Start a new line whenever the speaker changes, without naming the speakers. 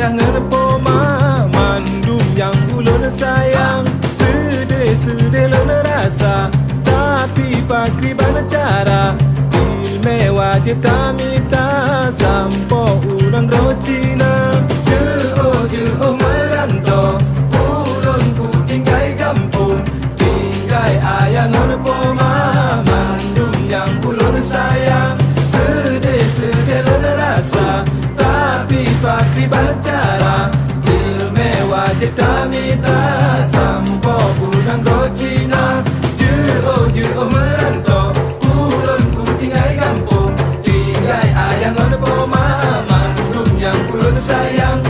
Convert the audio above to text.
ayah ngenepoma mandum yang ulun sayang. Sedih lo nerasa, tapi pakri bana cara ilme wajib kami tak sampo ulang rocina. Jauh merantau, ulun ku tinggai kampung, tinggai ayah ngenepoma mandum yang ulun sayang. Sedih lo nerasa, tapi pakri bana cara ilme wajib kami tak sampo ulang rocina. Jauh merantau, ulun ku tinggai kampung, tinggai ayah ngenepoma mandum yang ulun sayang.